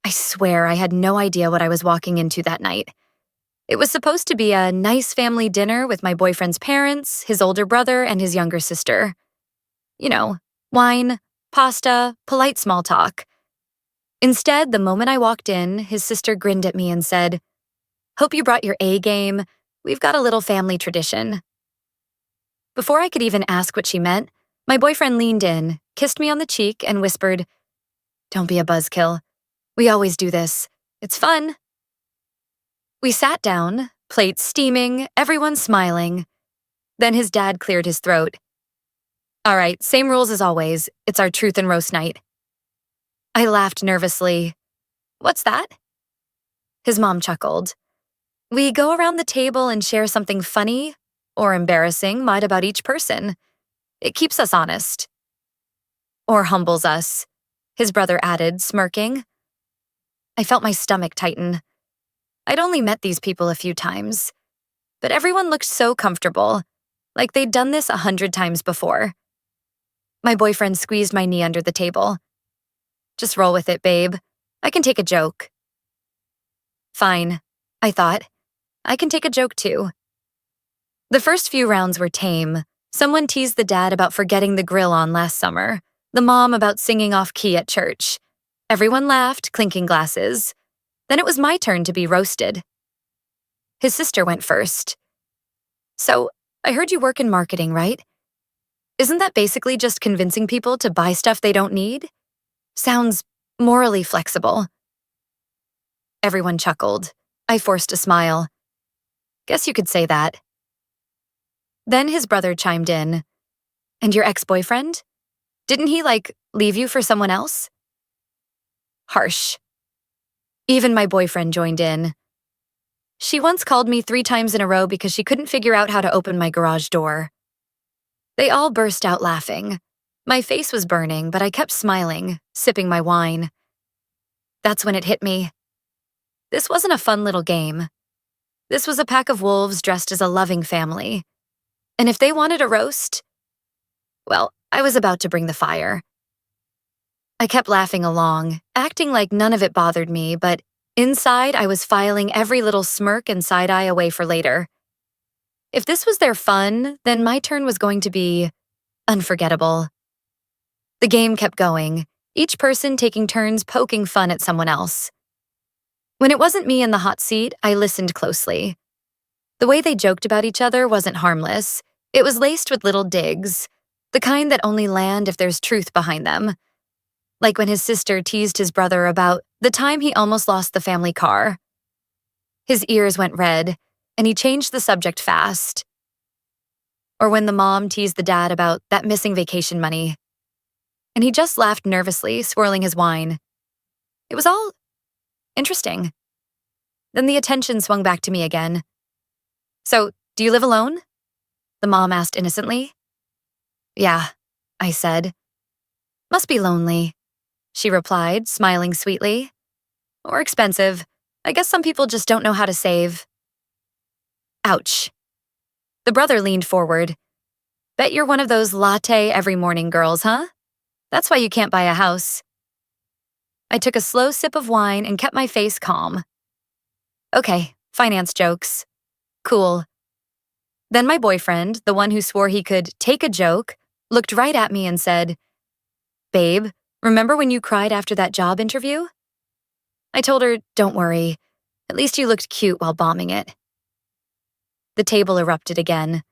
I swear I had no idea what I was walking into that night. It was supposed to be a nice family dinner with my boyfriend's parents, his older brother, and his younger sister. You know, wine, pasta, polite small talk. Instead, the moment I walked in, his sister grinned at me and said, "Hope you brought your A game. We've got a little family tradition." Before I could even ask what she meant, my boyfriend leaned in, kissed me on the cheek, and whispered, "Don't be a buzzkill. We always do this. It's fun." We sat down, plates steaming, everyone smiling. Then his dad cleared his throat. "All right, same rules as always. It's our truth and roast night." I laughed nervously. "What's that?" His mom chuckled. "We go around the table and share something funny or embarrassing might about each person. It keeps us honest." "Or humbles us," his brother added, smirking. I felt my stomach tighten. I'd only met these people a few times, but everyone looked so comfortable, like they'd done this 100 times before. My boyfriend squeezed my knee under the table. "Just roll with it, babe. I can take a joke." Fine, I thought. I can take a joke too. The first few rounds were tame. Someone teased the dad about forgetting the grill on last summer, the mom about singing off key at church. Everyone laughed, clinking glasses. Then it was my turn to be roasted. His sister went first. "So, I heard you work in marketing, right? Isn't that basically just convincing people to buy stuff they don't need? Sounds morally flexible." Everyone chuckled. I forced a smile. "Guess you could say that." Then his brother chimed in. "And your ex-boyfriend? Didn't he, leave you for someone else?" Harsh. Even my boyfriend joined in. "She once called me 3 times in a row because she couldn't figure out how to open my garage door." They all burst out laughing. My face was burning, but I kept smiling, sipping my wine. That's when it hit me. This wasn't a fun little game. This was a pack of wolves dressed as a loving family. And if they wanted a roast, well, I was about to bring the fire. I kept laughing along, acting like none of it bothered me, but inside I was filing every little smirk and side-eye away for later. If this was their fun, then my turn was going to be unforgettable. The game kept going, each person taking turns poking fun at someone else. When it wasn't me in the hot seat, I listened closely. The way they joked about each other wasn't harmless. It was laced with little digs, the kind that only land if there's truth behind them. Like when his sister teased his brother about the time he almost lost the family car. His ears went red, and he changed the subject fast. Or when the mom teased the dad about that missing vacation money. And he just laughed nervously, swirling his wine. It was all interesting. Then the attention swung back to me again. "So, do you live alone?" the mom asked innocently. "Yeah," I said. "Must be lonely," she replied, smiling sweetly. "Or expensive. I guess some people just don't know how to save." Ouch. The brother leaned forward. "Bet you're one of those latte every morning girls, huh? That's why you can't buy a house." I took a slow sip of wine and kept my face calm. "Okay, finance jokes. Cool." Then my boyfriend, the one who swore he could take a joke, looked right at me and said, "Babe, remember when you cried after that job interview?" I told her, "Don't worry. At least you looked cute while bombing it." The table erupted again.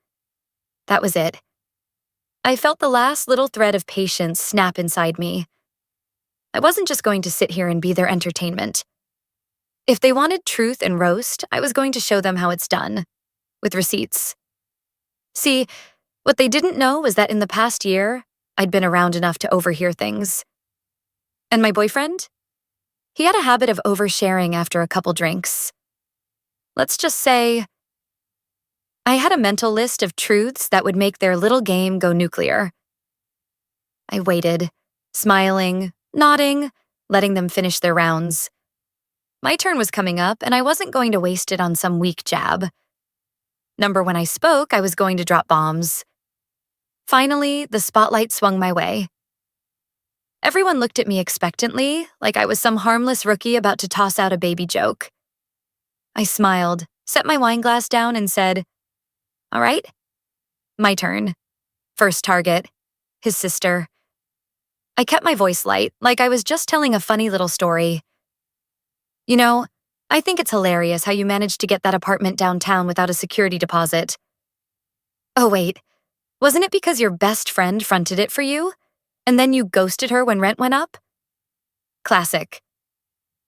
That was it. I felt the last little thread of patience snap inside me. I wasn't just going to sit here and be their entertainment. If they wanted truth and roast, I was going to show them how it's done, with receipts. See, what they didn't know was that in the past year, I'd been around enough to overhear things. And my boyfriend? He had a habit of oversharing after a couple drinks. Let's just say, I had a mental list of truths that would make their little game go nuclear. I waited, smiling, nodding, letting them finish their rounds. My turn was coming up, and I wasn't going to waste it on some weak jab. When I spoke, I was going to drop bombs. Finally, the spotlight swung my way. Everyone looked at me expectantly, like I was some harmless rookie about to toss out a baby joke. I smiled, set my wine glass down, and said, "All right, my turn. First target, his sister." I kept my voice light, like I was just telling a funny little story. "You know, I think it's hilarious how you managed to get that apartment downtown without a security deposit." "Oh, wait, wasn't it because your best friend fronted it for you? And then you ghosted her when rent went up?" Classic.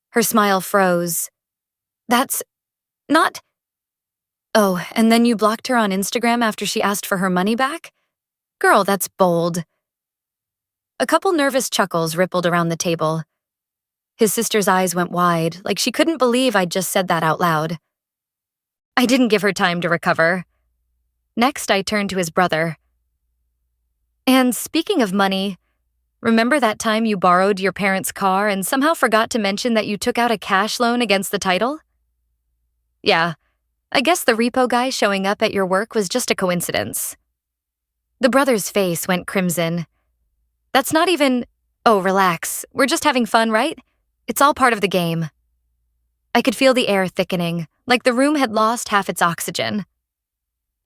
Her smile froze. "That's not—" "Oh, and then you blocked her on Instagram after she asked for her money back? Girl, that's bold." A couple nervous chuckles rippled around the table. His sister's eyes went wide, like she couldn't believe I'd just said that out loud. I didn't give her time to recover. Next, I turned to his brother. "And speaking of money, remember that time you borrowed your parents' car and somehow forgot to mention that you took out a cash loan against the title?" "Yeah, I guess the repo guy showing up at your work was just a coincidence." The brother's face went crimson. "That's not even— Oh, relax. We're just having fun, right? It's all part of the game." I could feel the air thickening, like the room had lost half its oxygen.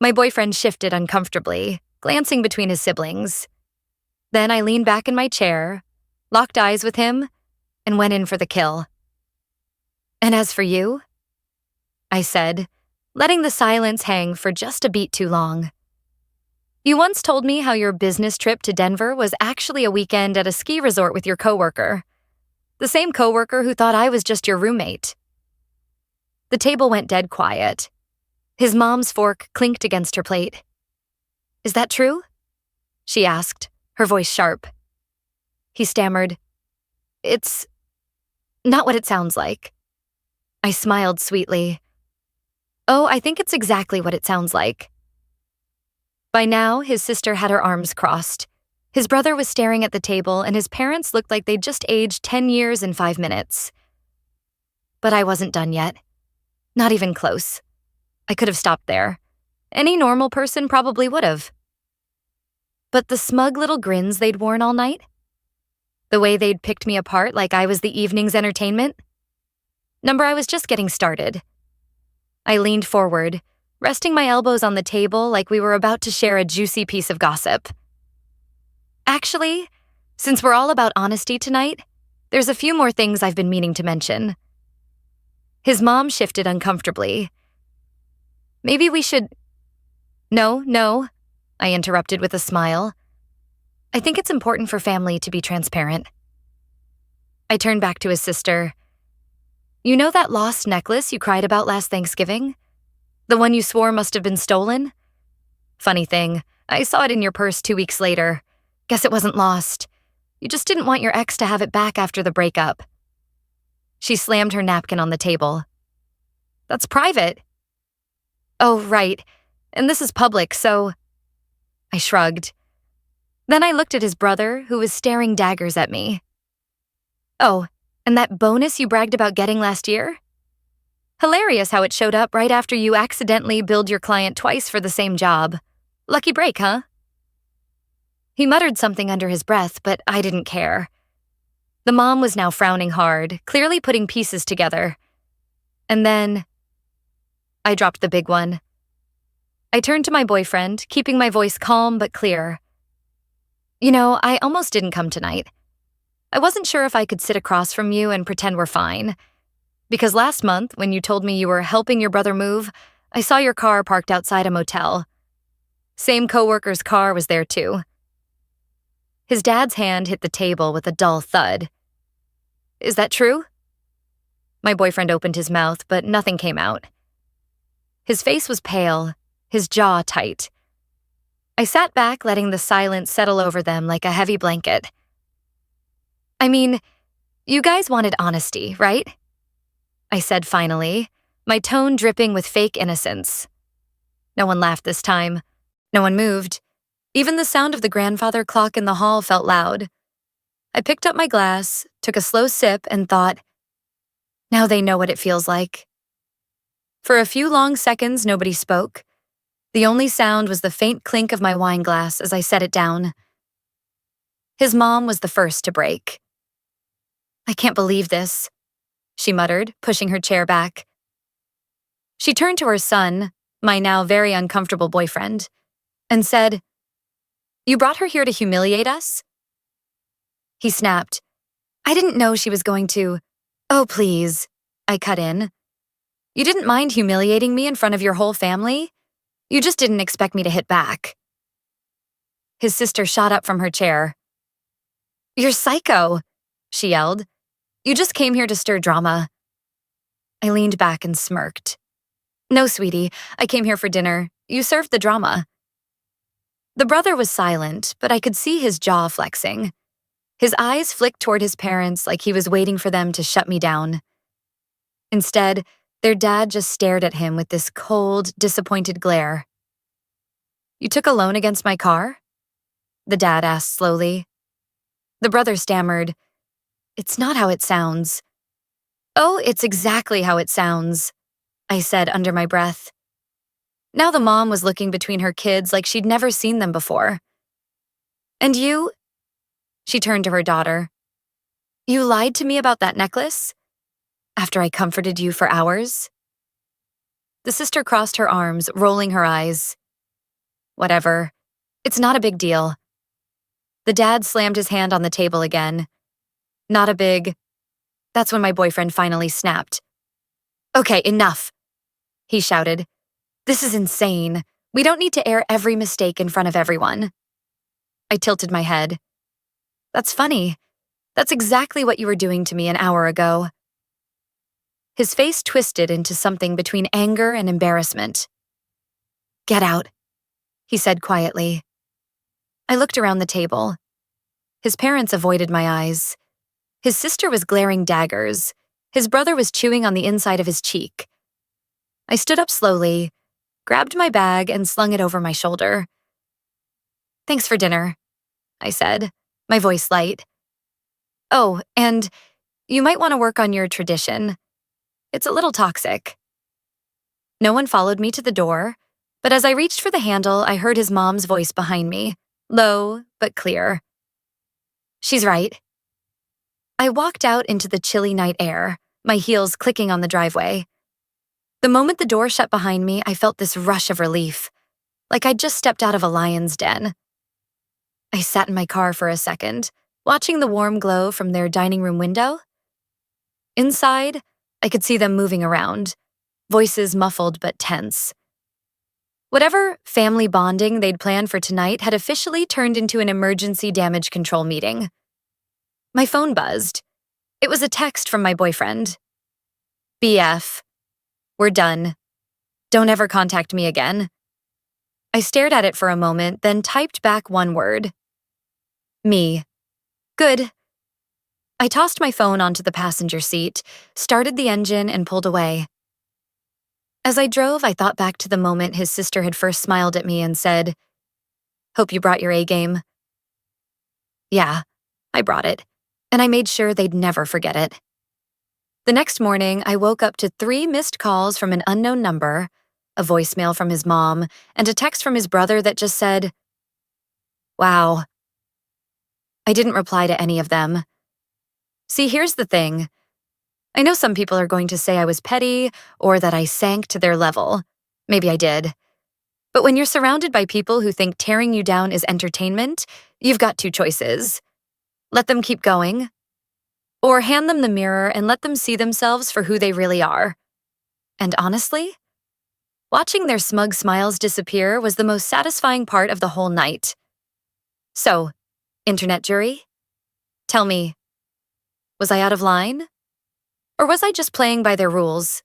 My boyfriend shifted uncomfortably, glancing between his siblings. Then I leaned back in my chair, locked eyes with him, and went in for the kill. "And as for you," I said, letting the silence hang for just a beat too long. "You once told me how your business trip to Denver was actually a weekend at a ski resort with your coworker. The same coworker who thought I was just your roommate." The table went dead quiet. His mom's fork clinked against her plate. "Is that true?" she asked, her voice sharp. He stammered, "It's not what it sounds like." I smiled sweetly. "Oh, I think it's exactly what it sounds like." By now, his sister had her arms crossed. His brother was staring at the table, and his parents looked like they'd just aged 10 years in 5 minutes. But I wasn't done yet. Not even close. I could have stopped there. Any normal person probably would have. But the smug little grins they'd worn all night? The way they'd picked me apart like I was the evening's entertainment? I was just getting started. I leaned forward, resting my elbows on the table like we were about to share a juicy piece of gossip. "Actually, since we're all about honesty tonight, there's a few more things I've been meaning to mention." His mom shifted uncomfortably. "Maybe we should—" No, I interrupted with a smile. "I think it's important for family to be transparent." I turned back to his sister. "You know that lost necklace you cried about last Thanksgiving? The one you swore must have been stolen? Funny thing, I saw it in your purse 2 weeks later. Guess it wasn't lost. You just didn't want your ex to have it back after the breakup." She slammed her napkin on the table. "That's private." "Oh, right. And this is public, so—" I shrugged. Then I looked at his brother, who was staring daggers at me. "Oh, and that bonus you bragged about getting last year? Hilarious how it showed up right after you accidentally billed your client twice for the same job. Lucky break, huh?" He muttered something under his breath, but I didn't care. The mom was now frowning hard, clearly putting pieces together. And then I dropped the big one. I turned to my boyfriend, keeping my voice calm but clear. "You know, I almost didn't come tonight. I wasn't sure if I could sit across from you and pretend we're fine. Because last month, when you told me you were helping your brother move, I saw your car parked outside a motel. Same coworker's car was there too." His dad's hand hit the table with a dull thud. "Is that true?" My boyfriend opened his mouth, but nothing came out. His face was pale, his jaw tight. I sat back, letting the silence settle over them like a heavy blanket. "I mean, you guys wanted honesty, right?" I said finally, my tone dripping with fake innocence. No one laughed this time. No one moved. Even the sound of the grandfather clock in the hall felt loud. I picked up my glass, took a slow sip, and thought, now they know what it feels like. For a few long seconds, nobody spoke. The only sound was the faint clink of my wine glass as I set it down. His mom was the first to break. "I can't believe this," she muttered, pushing her chair back. She turned to her son, my now very uncomfortable boyfriend, and said, "You brought her here to humiliate us?" He snapped, "I didn't know she was going to—" "Oh, please," I cut in. "You didn't mind humiliating me in front of your whole family? You just didn't expect me to hit back." His sister shot up from her chair. "You're psycho," she yelled. "You just came here to stir drama." I leaned back and smirked. "No, sweetie, I came here for dinner. You served the drama." The brother was silent, but I could see his jaw flexing. His eyes flicked toward his parents like he was waiting for them to shut me down. Instead, their dad just stared at him with this cold, disappointed glare. "You took a loan against my car?" the dad asked slowly. The brother stammered, "It's not how it sounds." "Oh, it's exactly how it sounds," I said under my breath. Now the mom was looking between her kids like she'd never seen them before. "And you?" She turned to her daughter. "You lied to me about that necklace? After I comforted you for hours?" The sister crossed her arms, rolling her eyes. "Whatever. It's not a big deal." The dad slammed his hand on the table again. "Not a big—" That's when my boyfriend finally snapped. "Okay, enough," he shouted. "This is insane. We don't need to air every mistake in front of everyone." I tilted my head. "That's funny. That's exactly what you were doing to me an hour ago." His face twisted into something between anger and embarrassment. "Get out," he said quietly. I looked around the table. His parents avoided my eyes. His sister was glaring daggers. His brother was chewing on the inside of his cheek. I stood up slowly, grabbed my bag, and slung it over my shoulder. "Thanks for dinner," I said, my voice light. "Oh, and you might want to work on your tradition. It's a little toxic." No one followed me to the door, but as I reached for the handle, I heard his mom's voice behind me, low but clear. "She's right." I walked out into the chilly night air, my heels clicking on the driveway. The moment the door shut behind me, I felt this rush of relief, like I'd just stepped out of a lion's den. I sat in my car for a second, watching the warm glow from their dining room window. Inside, I could see them moving around, voices muffled but tense. Whatever family bonding they'd planned for tonight had officially turned into an emergency damage control meeting. My phone buzzed. It was a text from my boyfriend. "BF. We're done. Don't ever contact me again." I stared at it for a moment, then typed back one word. "Me. Good." I tossed my phone onto the passenger seat, started the engine, and pulled away. As I drove, I thought back to the moment his sister had first smiled at me and said, "Hope you brought your A-game." Yeah, I brought it, and I made sure they'd never forget it. The next morning, I woke up to 3 missed calls from an unknown number, a voicemail from his mom, and a text from his brother that just said, "Wow." I didn't reply to any of them. See, here's the thing. I know some people are going to say I was petty or that I sank to their level. Maybe I did. But when you're surrounded by people who think tearing you down is entertainment, you've got 2 choices. Let them keep going, or hand them the mirror and let them see themselves for who they really are. And honestly, watching their smug smiles disappear was the most satisfying part of the whole night. So, internet jury, tell me, was I out of line? Or was I just playing by their rules?